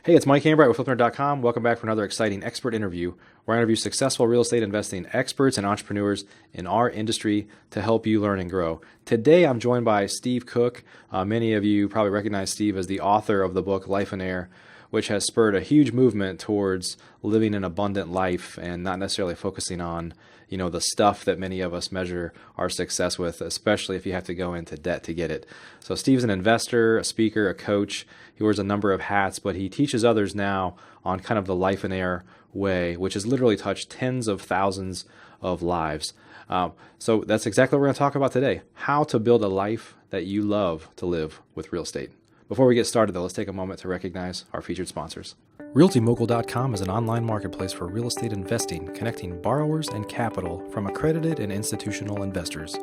Hey, it's Mike Hambright with Flipner.com. Welcome back for another exciting expert interview where I interview successful real estate investing experts and entrepreneurs in our industry to help you learn and grow. Today, I'm joined by Steve Cook. Many of you probably recognize Steve as the author of the book Lifeonaire, which has spurred a huge movement towards living an abundant life and not necessarily focusing on, the stuff that many of us measure our success with, especially if you have to go into debt to get it. So Steve's an investor, a speaker, a coach. He wears a number of hats, but he teaches others now on kind of the Lifeonaire way, which has literally touched tens of thousands of lives. So that's exactly what we're going to talk about today, how to build a life that you love to live with real estate. Before we get started, though, let's take a moment to recognize our featured sponsors. RealtyMogul.com is an online marketplace for real estate investing, connecting borrowers and capital from accredited and institutional investors.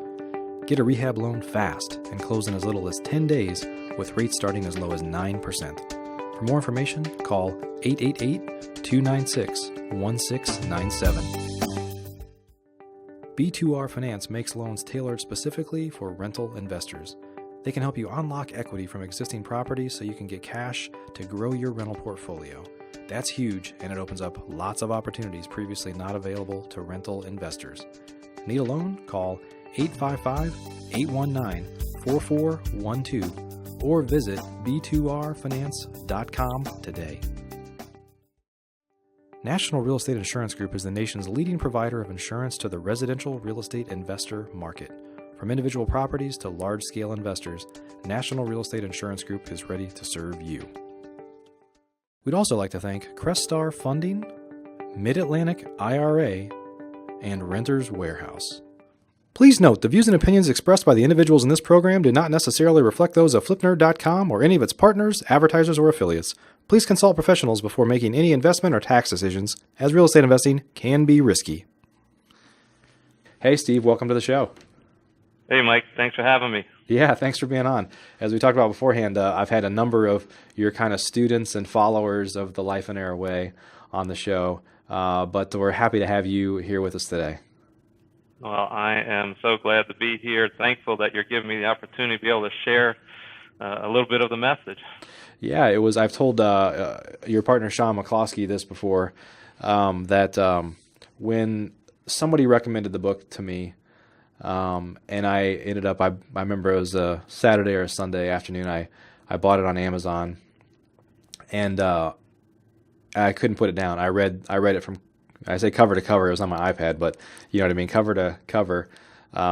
Get a rehab loan fast and close in as little as 10 days with rates starting as low as 9%. For more information, call 888-296-1697. B2R Finance makes loans tailored specifically for rental investors. They can help you unlock equity from existing properties so you can get cash to grow your rental portfolio. That's huge, and it opens up lots of opportunities previously not available to rental investors. Need a loan? Call 855-819-4412 or visit b2rfinance.com today. National Real Estate Insurance Group is the nation's leading provider of insurance to the residential real estate investor market. From individual properties to large-scale investors, National Real Estate Insurance Group is ready to serve you. We'd also like to thank Crestar Funding, Mid-Atlantic IRA, and Renters Warehouse. Please note, the views and opinions expressed by the individuals in this program do not necessarily reflect those of FlipNerd.com or any of its partners, advertisers, or affiliates. Please consult professionals before making any investment or tax decisions, as real estate investing can be risky. Hey, Steve, welcome to the show. Hey, Mike. Thanks for having me. Yeah, thanks for being on. As we talked about beforehand, I've had a number of your kind of students and followers of the Lifeonaire way on the show, but we're happy to have you here with us today. Well, I am so glad to be here. Thankful that you're giving me the opportunity to be able to share a little bit of the message. Yeah, it was. I've told your partner Sean McCloskey this before, that when somebody recommended the book to me, and I ended up, I remember it was a Saturday or a Sunday afternoon, I bought it on Amazon, and I couldn't put it down. I read it from, I say cover to cover, it was on my iPad, but you know what I mean, cover to cover,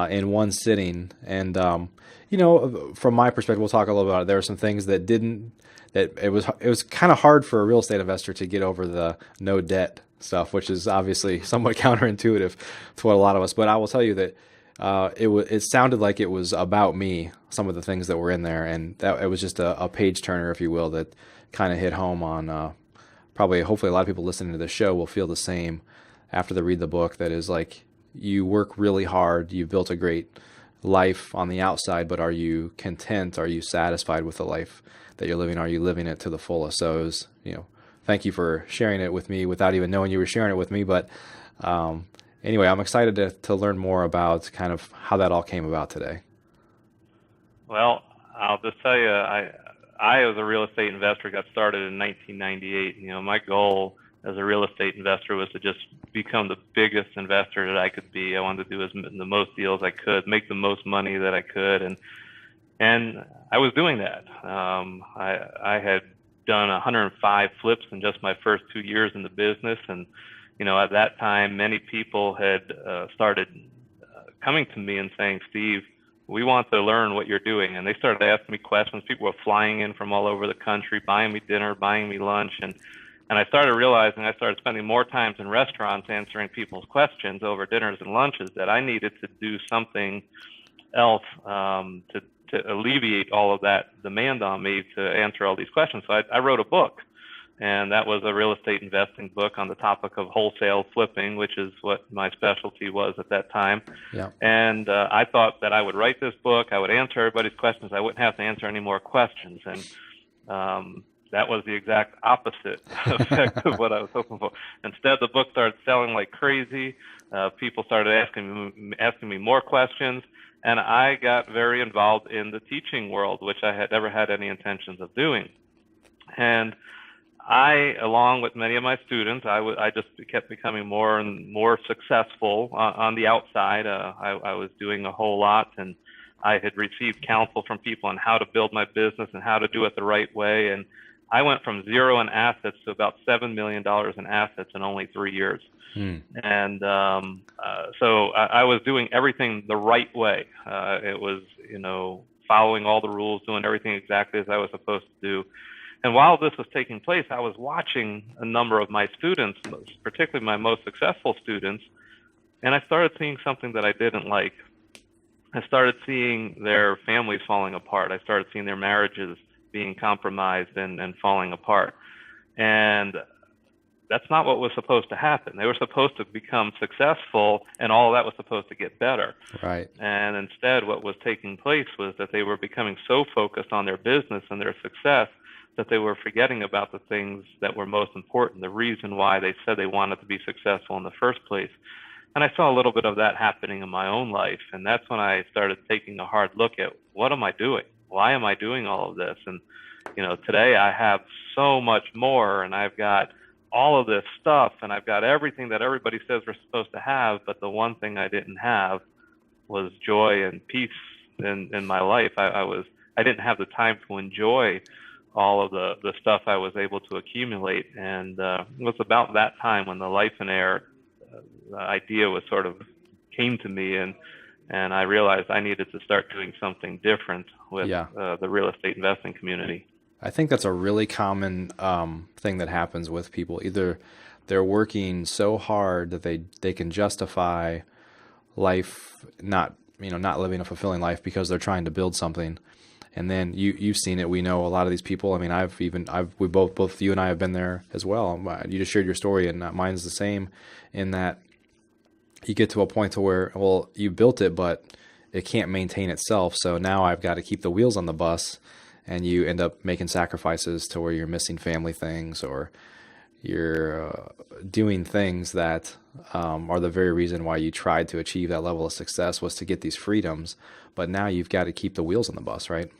in one sitting. And, from my perspective, we'll talk a little about it. There were some things that it was kind of hard for a real estate investor to get over the no debt stuff, which is obviously somewhat counterintuitive to what a lot of us, but I will tell you that it sounded like it was about me, some of the things that were in there, and that it was just a page turner, if you will, that kind of hit home on hopefully a lot of people listening to this show will feel the same after they read the book. That is like, you work really hard, you've built a great life on the outside, but are you content? Are you satisfied with the life that you're living? Are you living it to the fullest? So it was, thank you for sharing it with me without even knowing you were sharing it with me, but anyway, I'm excited to learn more about kind of how that all came about today. Well, I'll just tell you, I as a real estate investor got started in 1998. My goal as a real estate investor was to just become the biggest investor that I could be. I wanted to do the most deals I could, make the most money that I could, and I was doing that. I had done 105 flips in just my first 2 years in the business, and at that time, many people had started coming to me and saying, Steve, we want to learn what you're doing. And they started asking me questions. People were flying in from all over the country, buying me dinner, buying me lunch. And I started realizing I started spending more time in restaurants answering people's questions over dinners and lunches, that I needed to do something else to alleviate all of that demand on me to answer all these questions. So I wrote a book. And that was a real estate investing book on the topic of wholesale flipping, which is what my specialty was at that time. Yeah. And I thought that I would write this book, I would answer everybody's questions, I wouldn't have to answer any more questions. And that was the exact opposite effect of what I was hoping for. Instead, the book started selling like crazy. People started asking me more questions. And I got very involved in the teaching world, which I had never had any intentions of doing. And I, along with many of my students, I just kept becoming more and more successful on the outside. I was doing a whole lot, and I had received counsel from people on how to build my business and how to do it the right way. And I went from zero in assets to about $7 million in assets in only 3 years. And so I was doing everything the right way. It was, following all the rules, doing everything exactly as I was supposed to do. And while this was taking place, I was watching a number of my students, particularly my most successful students, and I started seeing something that I didn't like. I started seeing their families falling apart. I started seeing their marriages being compromised and falling apart. And that's not what was supposed to happen. They were supposed to become successful, and all of that was supposed to get better. Right. And instead, what was taking place was that they were becoming so focused on their business and their success that they were forgetting about the things that were most important, the reason why they said they wanted to be successful in the first place. And I saw a little bit of that happening in my own life. And that's when I started taking a hard look at, what am I doing? Why am I doing all of this? And, today I have so much more, and I've got all of this stuff, and I've got everything that everybody says we're supposed to have. But the one thing I didn't have was joy and peace in my life. I didn't have the time to enjoy all of the stuff I was able to accumulate. And it was about that time when the Lifeonaire idea was sort of came to me, and I realized I needed to start doing something different with the real estate investing community. I think that's a really common thing that happens with people. Either they're working so hard that they can justify life not living a fulfilling life because they're trying to build something. And then you've seen it. We know a lot of these people. I mean, we both you and I have been there as well. You just shared your story, and mine's the same, in that you get to a point to where, well, you built it, but it can't maintain itself. So now I've got to keep the wheels on the bus, and you end up making sacrifices to where you're missing family things, or you're doing things that are the very reason why you tried to achieve that level of success, was to get these freedoms. But now you've got to keep the wheels on the bus, right?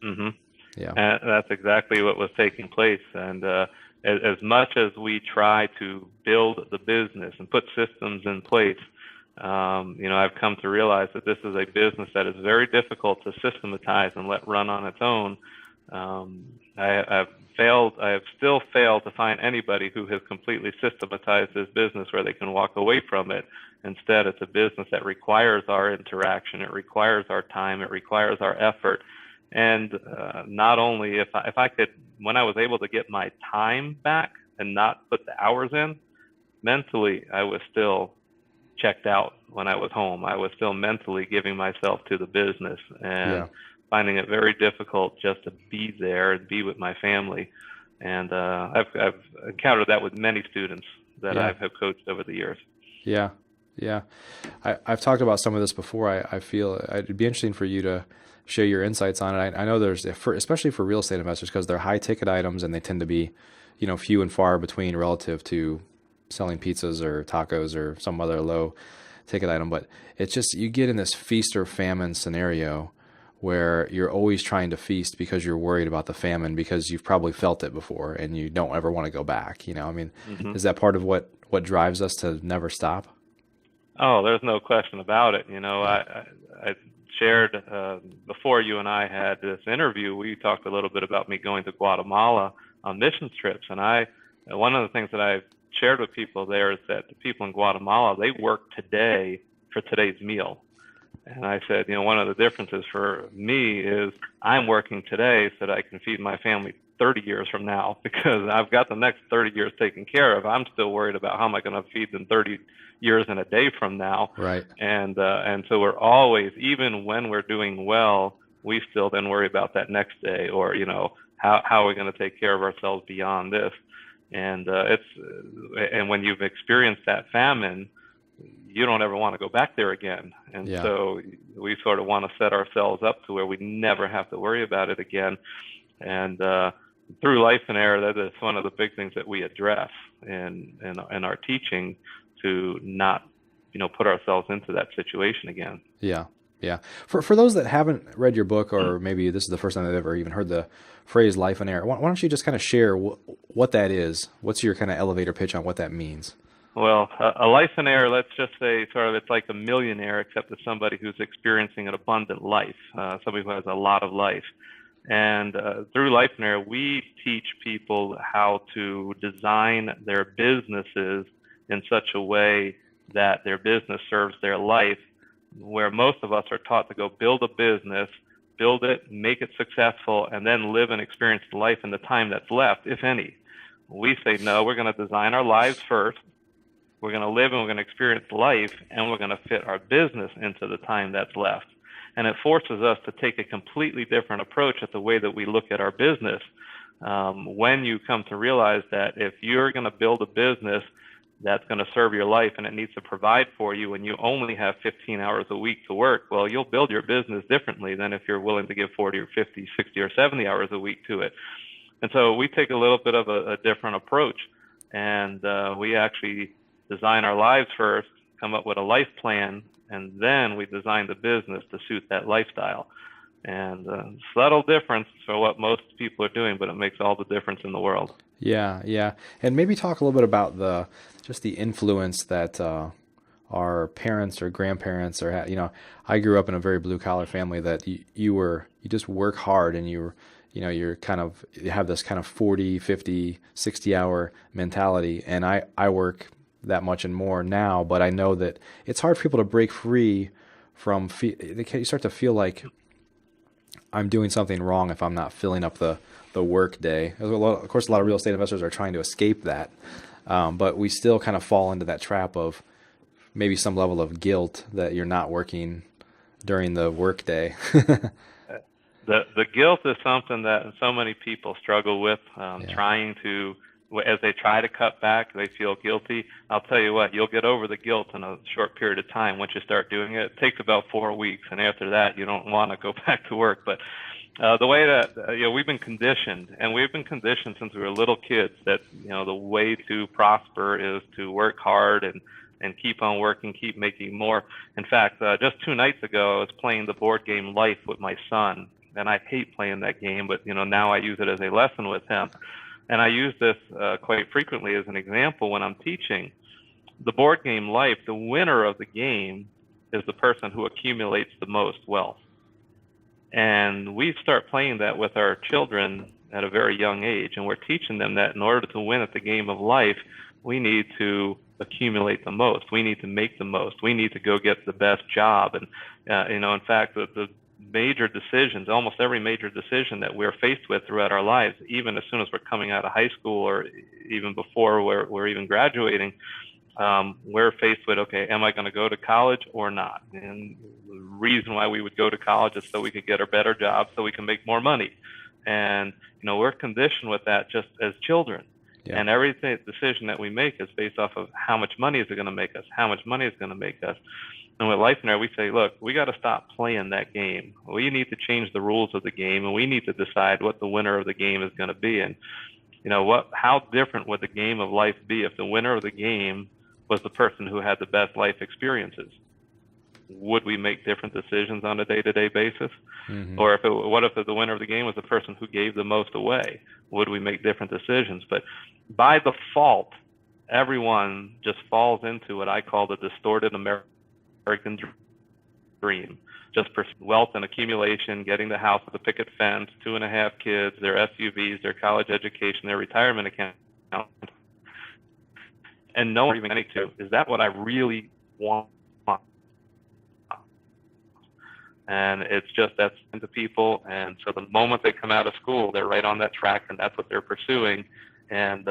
Mm-hmm. Yeah. And that's exactly what was taking place. And as much as we try to build the business and put systems in place, I've come to realize that this is a business that is very difficult to systematize and let run on its own. I have still failed to find anybody who has completely systematized this business where they can walk away from it. Instead, it's a business that requires our interaction, it requires our time, it requires our effort. And not only if I could, when I was able to get my time back and not put the hours in, mentally I was still checked out when I was home. I was still mentally giving myself to the business and finding it very difficult just to be there and be with my family. And I've encountered that with many students that I have coached over the years. Yeah. I've talked about some of this before. I feel it'd be interesting for you to share your insights on it. I know especially for real estate investors, because they're high ticket items and they tend to be, few and far between relative to selling pizzas or tacos or some other low ticket item. But it's just, you get in this feast or famine scenario where you're always trying to feast because you're worried about the famine, because you've probably felt it before and you don't ever want to go back. Is that part of what drives us to never stop? Oh, there's no question about it. I shared before you and I had this interview, we talked a little bit about me going to Guatemala on mission trips. And one of the things that I've shared with people there is that the people in Guatemala, they work today for today's meal. And I said, one of the differences for me is I'm working today so that I can feed my family 30 years from now, because I've got the next 30 years taken care of. I'm still worried about how am I going to feed them 30 years and a day from now. Right. And so we're always, even when we're doing well, we still then worry about that next day, or, how are we going to take care of ourselves beyond this? And and when you've experienced that famine, you don't ever want to go back there again. And so we sort of want to set ourselves up to where we never have to worry about it again. And through Lifeonaire, that is one of the big things that we address in our teaching, to not, put ourselves into that situation again. Yeah. Yeah. For those that haven't read your book, or maybe this is the first time they've ever even heard the phrase Lifeonaire, why don't you just kind of share what that is? What's your kind of elevator pitch on what that means? Well, a Lifeonaire, let's just say, sort of, it's like a millionaire, except it's somebody who's experiencing an abundant life, somebody who has a lot of life. And through Lifeonaire, we teach people how to design their businesses in such a way that their business serves their life, where most of us are taught to go build a business, build it, make it successful, and then live and experience life in the time that's left, if any. We say, no, we're going to design our lives first. We're going to live and we're going to experience life, and we're going to fit our business into the time that's left. And it forces us to take a completely different approach at the way that we look at our business. When you come to realize that if you're going to build a business that's going to serve your life and it needs to provide for you, and you only have 15 hours a week to work, well, you'll build your business differently than if you're willing to give 40 or 50, 60 or 70 hours a week to it. And so we take a little bit of a different approach, and we actually design our lives first, come up with a life plan, and then we design the business to suit that lifestyle. And subtle difference for what most people are doing, but it makes all the difference in the world. Yeah, yeah. And maybe talk a little bit about just the influence that our parents or grandparents or I grew up in a very blue collar family that you just work hard, and you have this kind of 40, 50, 60 hour mentality. And I work that much and more now, but I know that it's hard for people to break free from, you start to feel like I'm doing something wrong if I'm not filling up the work day. Of course, a lot of real estate investors are trying to escape that, but we still kind of fall into that trap of maybe some level of guilt that you're not working during the work day. The guilt is something that so many people struggle with, trying to, as they try to cut back, they feel guilty. I'll tell you what, you'll get over the guilt in a short period of time once you start doing it. It takes about 4 weeks, and after that, you don't want to go back to work. But the way that we've been conditioned since we were little kids that the way to prosper is to work hard and keep on working, keep making more. In fact, just 2 nights ago, I was playing the board game Life with my son, and I hate playing that game, but now I use it as a lesson with him. And I use this quite frequently as an example when I'm teaching. The board game Life, the winner of the game is the person who accumulates the most wealth. And we start playing that with our children at a very young age, and we're teaching them that in order to win at the game of life, we need to accumulate the most. We need to make the most. We need to go get the best job. And, in fact, the major decisions, almost every major decision that we're faced with throughout our lives, even as soon as we're coming out of high school or even before we're even graduating, we're faced with, okay, am I going to go to college or not? And the reason why we would go to college is so we could get a better job, so we can make more money. And, we're conditioned with that just as children. Yeah. And every decision that we make is based off of how much money is it going to make us? How much money is going to make us? And with Lifeonaire, we say, look, we got to stop playing that game. We need to change the rules of the game, and we need to decide what the winner of the game is going to be. And how different would the game of life be if the winner of the game was the person who had the best life experiences? Would we make different decisions on a day-to-day basis? Mm-hmm. Or what if the winner of the game was the person who gave the most away? Would we make different decisions? But by default, everyone just falls into what I call the distorted American dream. Just wealth and accumulation, getting the house with a picket fence, 2.5 kids, their SUVs, their college education, their retirement account. And no one even getting to, is that what I really want? And it's just that's into people. And so the moment they come out of school, they're right on that track, and that's what they're pursuing. And,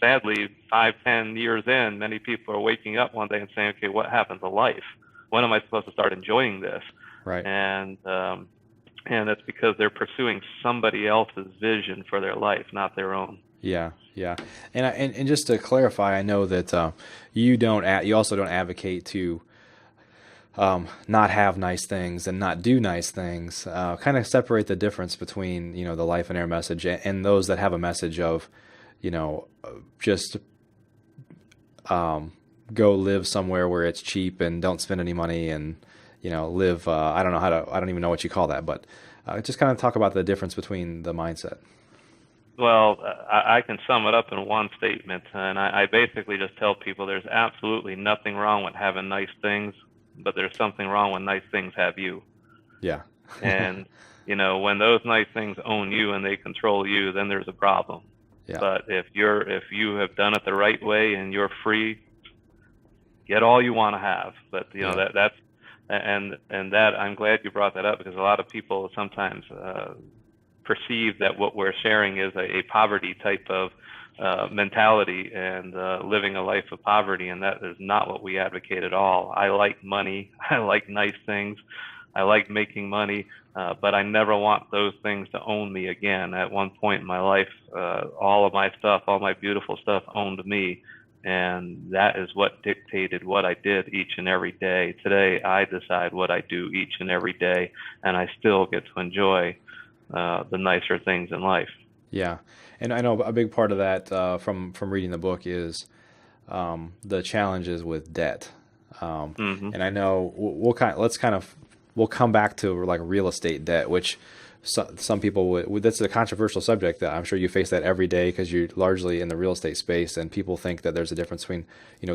sadly, 5, 10 years in, many people are waking up one day and saying, okay, what happened to life? When am I supposed to start enjoying this? Right. And that's because they're pursuing somebody else's vision for their life, not their own. Yeah, yeah. And just to clarify, I know that you also don't advocate to not have nice things and not do nice things. Kind of separate the difference between the Lifeonaire message and those that have a message of just go live somewhere where it's cheap and don't spend any money and live. I don't know how to. I don't even know what you call that, but just kind of talk about the difference between the mindset. Well, I can sum it up in one statement, and I basically just tell people there's absolutely nothing wrong with having nice things, but there's something wrong when nice things have you. Yeah. And, when those nice things own you and they control you, then there's a problem. Yeah. But if you have done it the right way and you're free, get all you want to have. But Yeah. that's and that I'm glad you brought that up, because a lot of people sometimes perceive that what we're sharing is a poverty type of mentality and living a life of poverty, and that is not what we advocate at all. I like money. I like nice things. I like making money, but I never want those things to own me again. At one point in my life, all of my stuff, all my beautiful stuff owned me, and that is what dictated what I did each and every day. Today, I decide what I do each and every day, and I still get to enjoy the nicer things in life. Yeah, and I know a big part of that from reading the book is the challenges with debt. And I know we'll come back to like real estate debt, which some people that's a controversial subject that I'm sure you face that every day because you're largely in the real estate space, and people think that there's a difference between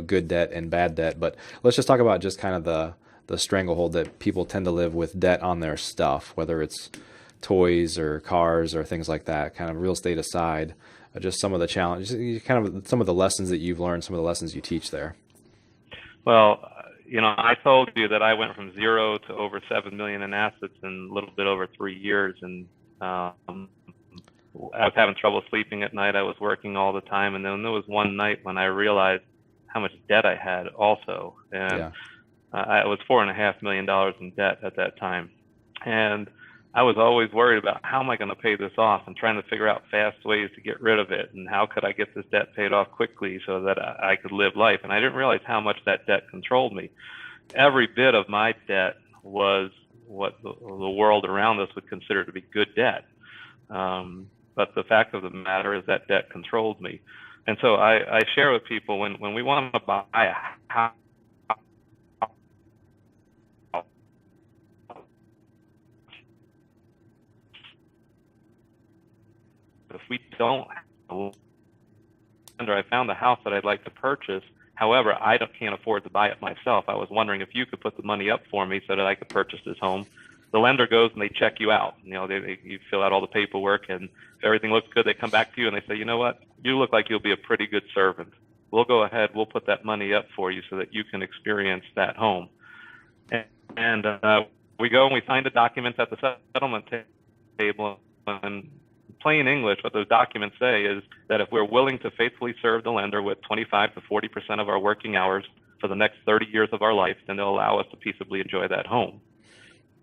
good debt and bad debt. But let's just talk about just kind of the stranglehold that people tend to live with debt on their stuff, whether it's toys or cars or things like that. Kind of real estate aside, just some of the challenges, kind of some of the lessons that you've learned, some of the lessons you teach there. Well, I told you that I went from zero to over 7 million in assets in a little bit over 3 years, and I was having trouble sleeping at night. I was working all the time, and then there was one night when I realized how much debt I had also, and I was $4.5 million in debt at that time, and I was always worried about how am I going to pay this off, and trying to figure out fast ways to get rid of it, and how could I get this debt paid off quickly so that I could live life. And I didn't realize how much that debt controlled me. Every bit of my debt was what the world around us would consider to be good debt. But the fact of the matter is that debt controlled me. And so I share with people when we want to buy a house, if we don't have a lender, I found a house that I'd like to purchase. However, can't afford to buy it myself. I was wondering if you could put the money up for me so that I could purchase this home. The lender goes and they check you out. You fill out all the paperwork, and if everything looks good, they come back to you and they say, you know what? You look like you'll be a pretty good servant. We'll go ahead. We'll put that money up for you so that you can experience that home. And we go and we sign the documents at the settlement table, and plain English, what those documents say is that if we're willing to faithfully serve the lender with 25 to 40% of our working hours for the next 30 years of our life, then they'll allow us to peaceably enjoy that home.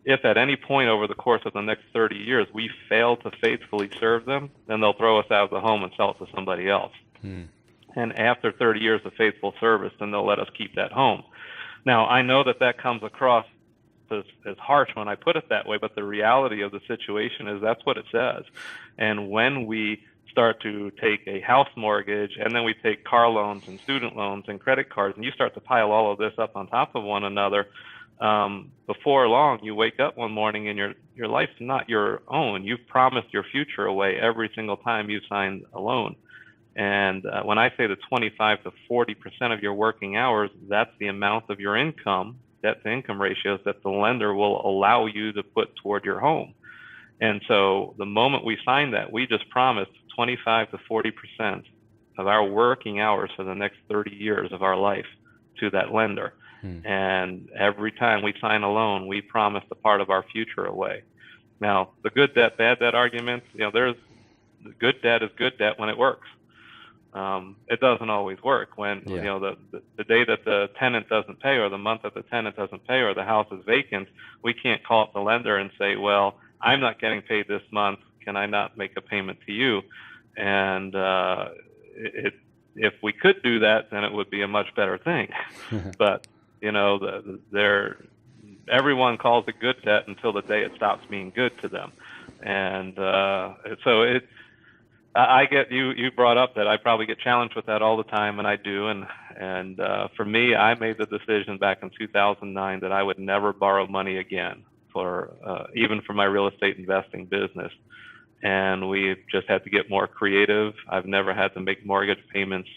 If at any point over the course of the next 30 years we fail to faithfully serve them, then they'll throw us out of the home and sell it to somebody else. And after 30 years of faithful service, then they'll let us keep that home. Now, I know that comes across as harsh when I put it that way, but the reality of the situation is that's what it says. And when we start to take a house mortgage, and then we take car loans and student loans and credit cards, and you start to pile all of this up on top of one another, before long you wake up one morning and your life's not your own. You've promised your future away every single time you signed a loan. And when I say the 25 to 40% of your working hours, that's the amount of your income, debt to income ratios, that the lender will allow you to put toward your home. And so the moment we signed that, we just promised 25 to 40% of our working hours for the next 30 years of our life to that lender. And every time we sign a loan, we promise a part of our future away. Now, the good debt, bad debt arguments, there's the good debt is good debt when it works. It doesn't always work when, the day that the tenant doesn't pay, or the month that the tenant doesn't pay, or the house is vacant, we can't call up the lender and say, well, I'm not getting paid this month. Can I not make a payment to you? And if we could do that, then it would be a much better thing. But, everyone calls it good debt until the day it stops being good to them. And so I get you brought up that I probably get challenged with that all the time, and I do. And for me, I made the decision back in 2009 that I would never borrow money again for even for my real estate investing business. And we just had to get more creative. I've never had to make mortgage payments.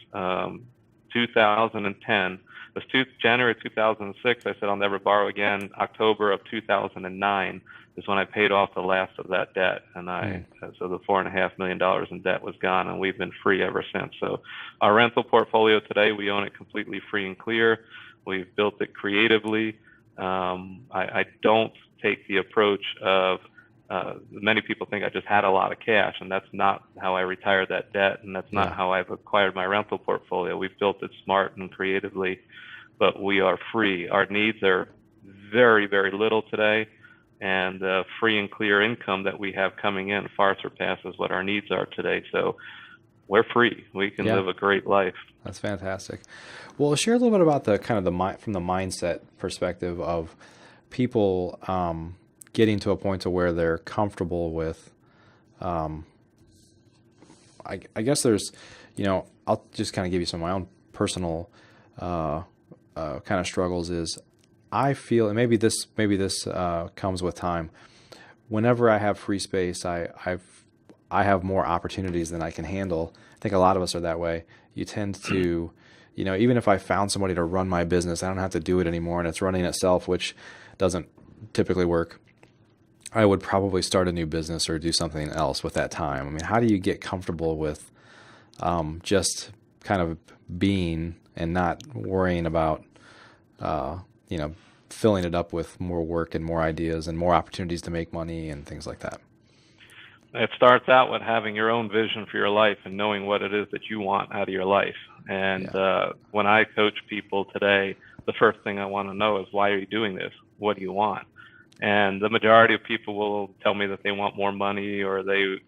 2010, it was January 2006. I said I'll never borrow again. October of 2009 is when I paid off the last of that debt, and so the $4.5 million in debt was gone, and we've been free ever since. So our rental portfolio today, we own it completely free and clear. We've built it creatively. I don't take the approach of many people think I just had a lot of cash, and that's not how I retired that debt, and that's not how I've acquired my rental portfolio. We've built it smart and creatively, but we are free. Our needs are very, very little today, and free and clear income that we have coming in far surpasses what our needs are today. So we're free. We can live a great life. That's fantastic. Well, share a little bit about the kind of from the mindset perspective of people getting to a point to where they're comfortable with, I guess there's, I'll just kind of give you some of my own personal kind of struggles is I feel, and maybe this comes with time. Whenever I have free space, I have more opportunities than I can handle. I think a lot of us are that way. You tend to, even if I found somebody to run my business, I don't have to do it anymore, and it's running itself, which doesn't typically work. I would probably start a new business or do something else with that time. I mean, how do you get comfortable with just kind of being and not worrying about, filling it up with more work and more ideas and more opportunities to make money and things like that? It starts out with having your own vision for your life and knowing what it is that you want out of your life. And when I coach people today, the first thing I want to know is, why are you doing this? What do you want? And the majority of people will tell me that they want more money, or they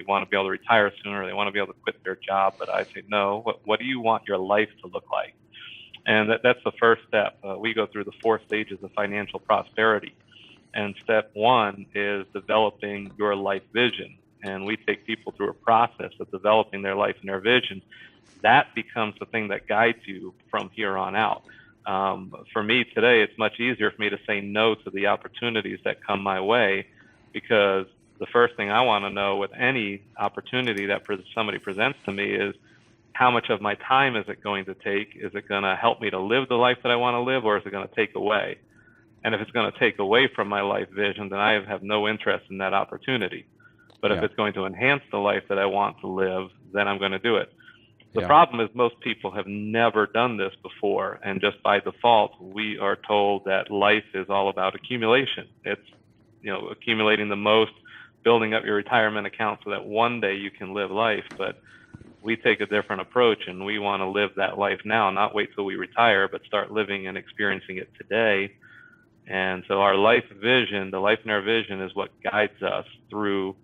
want to be able to retire sooner, or they want to be able to quit their job. But I say, no, what do you want your life to look like? And that's the first step. We go through the 4 stages of financial prosperity. And step 1 is developing your life vision. And we take people through a process of developing their life and their vision. That becomes the thing that guides you from here on out. For me today, it's much easier for me to say no to the opportunities that come my way, because the first thing I want to know with any opportunity that somebody presents to me is, how much of my time is it going to take? Is it going to help me to live the life that I want to live, or is it going to take away? And if it's going to take away from my life vision, then I have no interest in that opportunity. But if it's going to enhance the life that I want to live, then I'm going to do it. The problem is most people have never done this before, and just by default, we are told that life is all about accumulation. It's, accumulating the most, building up your retirement account so that one day you can live life. But we take a different approach, and we want to live that life now, not wait till we retire, but start living and experiencing it today. And so our life vision, the life in our vision, is what guides us through,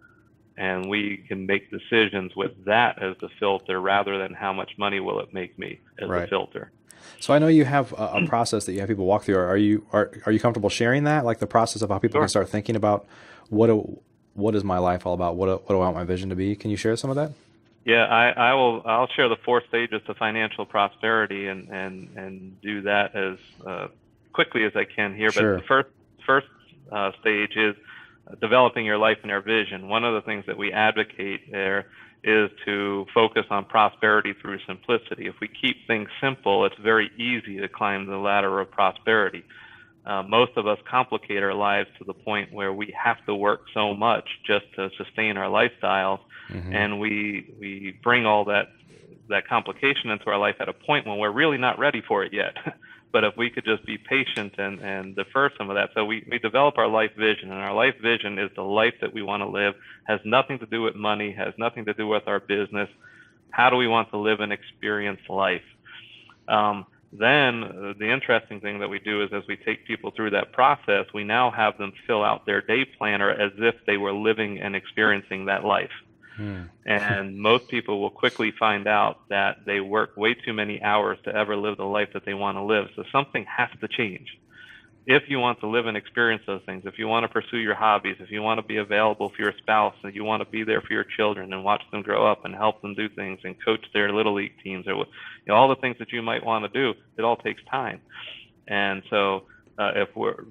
and we can make decisions with that as the filter rather than how much money will it make me as the filter. So I know you have a process that you have people walk through. Are you comfortable sharing that, like the process of how people can start thinking about what is my life all about? What do I want my vision to be? Can you share some of that? Yeah, I'll share the 4 stages to financial prosperity and do that as quickly as I can here. But the first stage is developing your life and your vision. One of the things that we advocate there is to focus on prosperity through simplicity. If we keep things simple, it's very easy to climb the ladder of prosperity. Most of us complicate our lives to the point where we have to work so much just to sustain our lifestyles, and we bring all that complication into our life at a point when we're really not ready for it yet. But if we could just be patient and defer some of that. So we develop our life vision, and our life vision is the life that we want to live. Has nothing to do with money, has nothing to do with our business. How do we want to live and experience life? Then the interesting thing that we do is, as we take people through that process, we now have them fill out their day planner as if they were living and experiencing that life. And most people will quickly find out that they work way too many hours to ever live the life that they want to live. So something has to change. if you want to live and experience those things, if you want to pursue your hobbies, if you want to be available for your spouse, and you want to be there for your children and watch them grow up and help them do things and coach their little league teams, or all the things that you might want to do, it all takes time. And so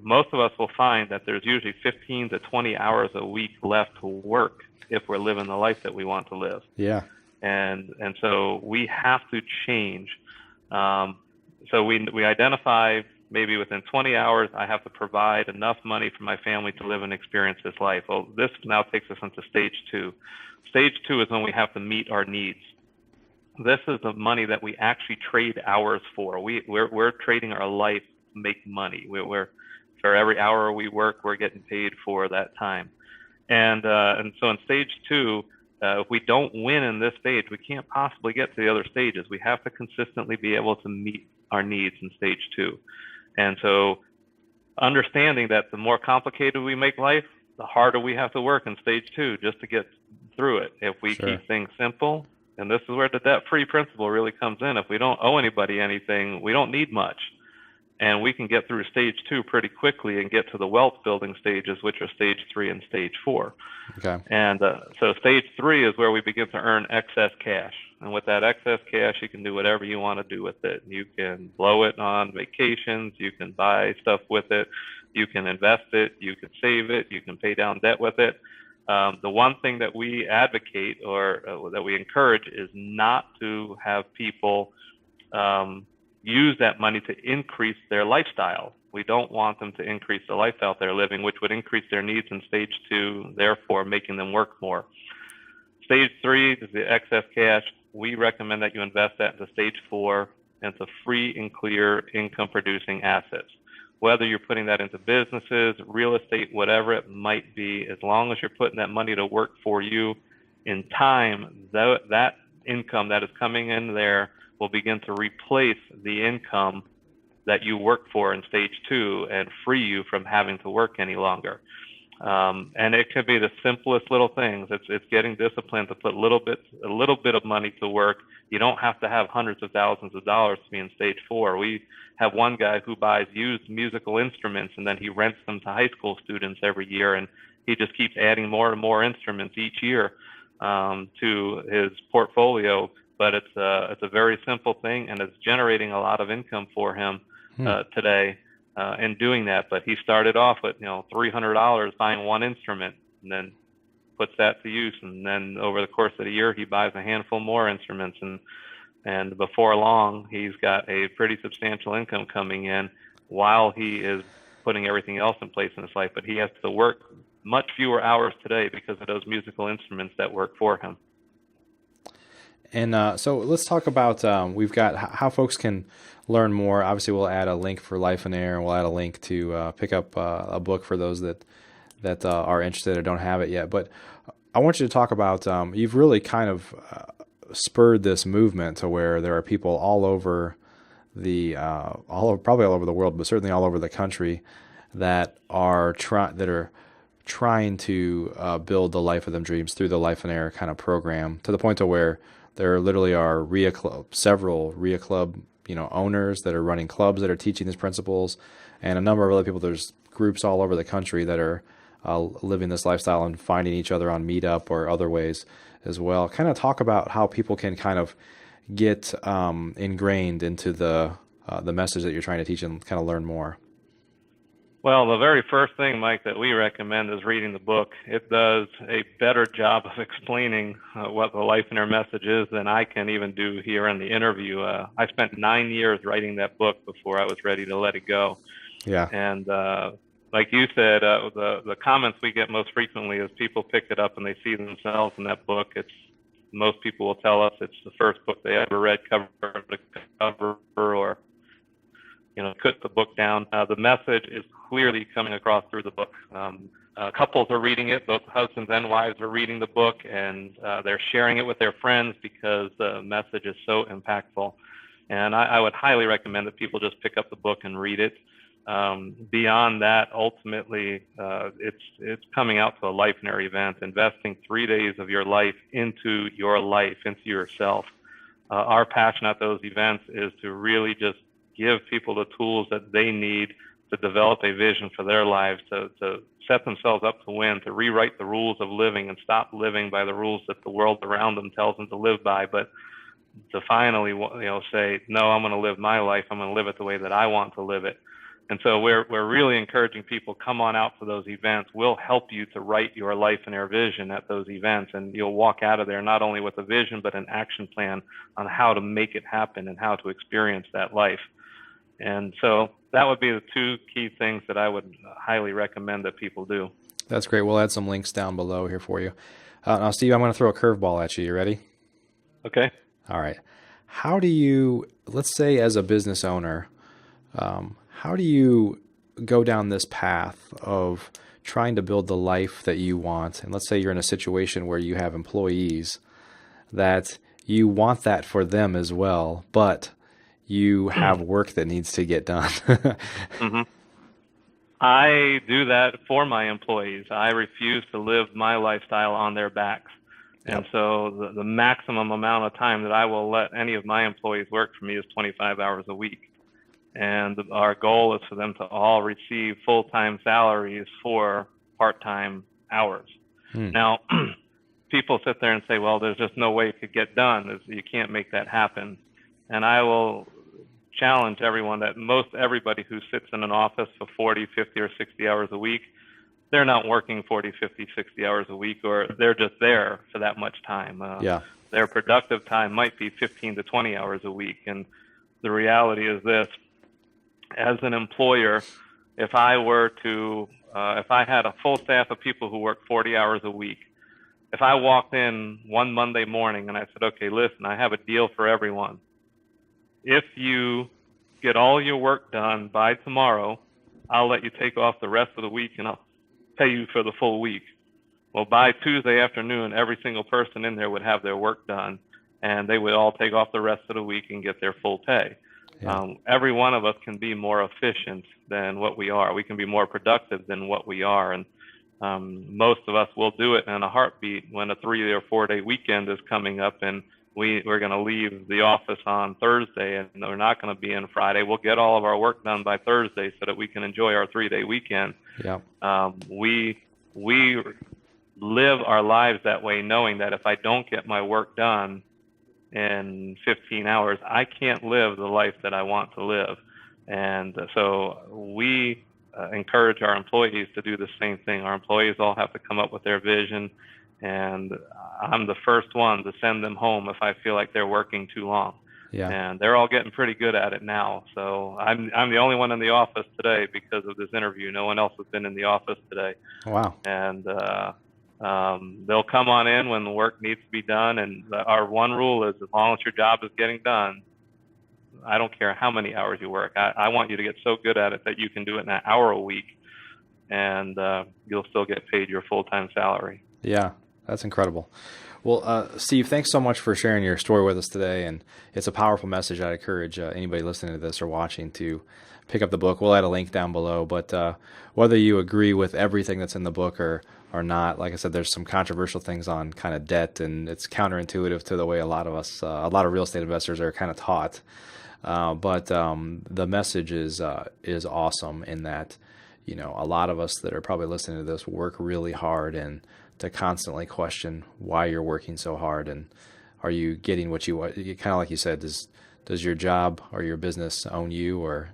most of us will find that there's usually 15 to 20 hours a week left to work if we're living the life that we want to live. Yeah. And so we have to change. So we identify maybe within 20 hours, I have to provide enough money for my family to live and experience this life. Well, this now takes us into stage 2. Stage 2 is when we have to meet our needs. This is the money that we actually trade hours for. We're trading our life to make money. We're for every hour we work, we're getting paid for that time. And so in stage 2, if we don't win in this stage, we can't possibly get to the other stages. We have to consistently be able to meet our needs in stage 2. And so understanding that the more complicated we make life, the harder we have to work in stage 2 just to get through it. If we keep things simple, and this is where the debt-free principle really comes in. If we don't owe anybody anything, we don't need much. And we can get through stage 2 pretty quickly and get to the wealth building stages, which are stage 3 and stage 4. Okay. And so stage 3 is where we begin to earn excess cash. And with that excess cash, you can do whatever you want to do with it. You can blow it on vacations. You can buy stuff with it. You can invest it. You can save it. You can pay down debt with it. The one thing that we advocate or that we encourage is not to have people use that money to increase their lifestyle. We don't want them to increase the lifestyle they're living, which would increase their needs in stage 2, therefore making them work more. Stage 3 is the excess cash. We recommend that you invest that into stage 4 into free and clear income producing assets. Whether you're putting that into businesses, real estate, whatever it might be, as long as you're putting that money to work for you, in time, that income that is coming in there will begin to replace the income that you work for in stage 2 and free you from having to work any longer. And it could be the simplest little things. It's getting disciplined to put a little bit of money to work. You don't have to have hundreds of thousands of dollars to be in stage 4. We have one guy who buys used musical instruments and then he rents them to high school students every year, and he just keeps adding more and more instruments each year to his portfolio. But it's a very simple thing, and it's generating a lot of income for him today in doing that. But he started off with $300 buying one instrument, and then puts that to use. And then over the course of the year, he buys a handful more instruments, and before long, he's got a pretty substantial income coming in while he is putting everything else in place in his life. But he has to work much fewer hours today because of those musical instruments that work for him. And so let's talk about, we've got how folks can learn more. Obviously, we'll add a link for Lifeonaire, and we'll add a link to pick up a book for those that are interested or don't have it yet. But I want you to talk about, you've really kind of spurred this movement to where there are people all over probably all over the world, but certainly all over the country that are trying to build the life of their dreams through the Lifeonaire kind of program, to the point to where there literally are several RIA Club, owners that are running clubs that are teaching these principles, and a number of other people. There's groups all over the country that are living this lifestyle and finding each other on Meetup or other ways as well. Kind of talk about how people can kind of get ingrained into the message that you're trying to teach and kind of learn more. Well, the very first thing, Mike, that we recommend is reading the book. It does a better job of explaining what the Lifeonaire message is than I can even do here in the interview. I spent 9 years writing that book before I was ready to let it go. Yeah. And like you said, the comments we get most frequently is people pick it up and they see themselves in that book. Most people will tell us it's the first book they ever read cover to cover, or put the book down. The message is clearly coming across through the book. Couples are reading it, both husbands and wives are reading the book, and they're sharing it with their friends because the message is so impactful. And I would highly recommend that people just pick up the book and read it. Beyond that, ultimately, it's coming out to a Lifeonaire event, investing 3 days of your life, into yourself. Our passion at those events is to really just give people the tools that they need to to develop a vision for their lives, to set themselves up to win, to rewrite the rules of living and stop living by the rules that the world around them tells them to live by, but to finally, say, no, I'm going to live my life. I'm going to live it the way that I want to live it. And so we're really encouraging people, come on out to those events. We'll help you to write your Lifeonaire vision at those events, and you'll walk out of there not only with a vision, but an action plan on how to make it happen and how to experience that life. And so that would be the two key things that I would highly recommend that people do. That's great. We'll add some links down below here for you. Now, Steve, I'm going to throw a curveball at you. You ready? Okay. All right. How do you, let's say as a business owner, how do you go down this path of trying to build the life that you want? And let's say you're in a situation where you have employees that you want that for them as well, but you have work that needs to get done. Mm-hmm. I do that for my employees. I refuse to live my lifestyle on their backs. Yep. And so the maximum amount of time that I will let any of my employees work for me is 25 hours a week. And our goal is for them to all receive full-time salaries for part-time hours. Now, people sit there and say, well, there's just no way it could get done. You can't make that happen. And I will challenge everyone that most everybody who sits in an office for 40, 50, or 60 hours a week, they're not working 40, 50, 60 hours a week, or they're just there for that much time. Their productive time might be 15 to 20 hours a week. And the reality is this: as an employer, if I were to, if I had a full staff of people who work 40 hours a week, if I walked in one Monday morning and I said, okay, listen, I have a deal for everyone. If you get all your work done by tomorrow, I'll let you take off the rest of the week and I'll pay you for the full week. Well, by Tuesday afternoon, every single person in there would have their work done, and they would all take off the rest of the week and get their full pay. Yeah. Every one of us can be more efficient than what we are. We can be more productive than what we are. And most of us will do it in a heartbeat when a 3 or 4 day weekend is coming up and we're going to leave the office on Thursday and we're not going to be in Friday. We'll get all of our work done by Thursday so that we can enjoy our 3 day weekend. Yeah. We live our lives that way, knowing that if I don't get my work done in 15 hours, I can't live the life that I want to live. And so we encourage our employees to do the same thing. Our employees all have to come up with their vision, and I'm the first one to send them home if I feel like they're working too long. Yeah. And they're all getting pretty good at it now. So I'm the only one in the office today because of this interview. No one else has been in the office today. Wow. And they'll come on in when the work needs to be done. And our one rule is, as long as your job is getting done, I don't care how many hours you work. I want you to get so good at it that you can do it in an hour a week, and you'll still get paid your full-time salary. Yeah, that's incredible. Well, Steve, thanks so much for sharing your story with us today. And it's a powerful message. I'd encourage anybody listening to this or watching to pick up the book. We'll add a link down below. But whether you agree with everything that's in the book or not, like I said, there's some controversial things on kind of debt, and it's counterintuitive to the way a lot of us, a lot of real estate investors are kind of taught. But the message is awesome in that, you know, a lot of us that are probably listening to this work really hard, and to constantly question why you're working so hard, and are you getting what you want? Kind of like you said, does your job or your business own you, or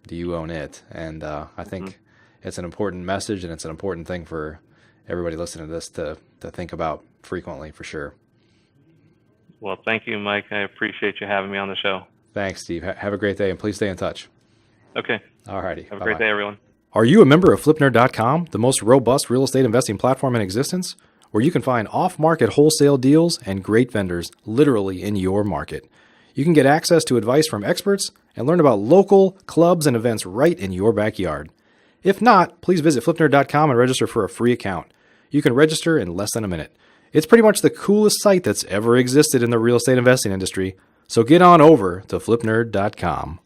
do you own it? And I think it's an important message, and it's an important thing for everybody listening to this to think about frequently, for sure. Well, thank you, Mike. I appreciate you having me on the show. Thanks, Steve. Have a great day, and please stay in touch. Okay. All righty. Have a great day, everyone. Are you a member of FlipNerd.com, the most robust real estate investing platform in existence, where you can find off-market wholesale deals and great vendors literally in your market? You can get access to advice from experts and learn about local clubs and events right in your backyard. If not, please visit FlipNerd.com and register for a free account. You can register in less than a minute. It's pretty much the coolest site that's ever existed in the real estate investing industry, so get on over to FlipNerd.com.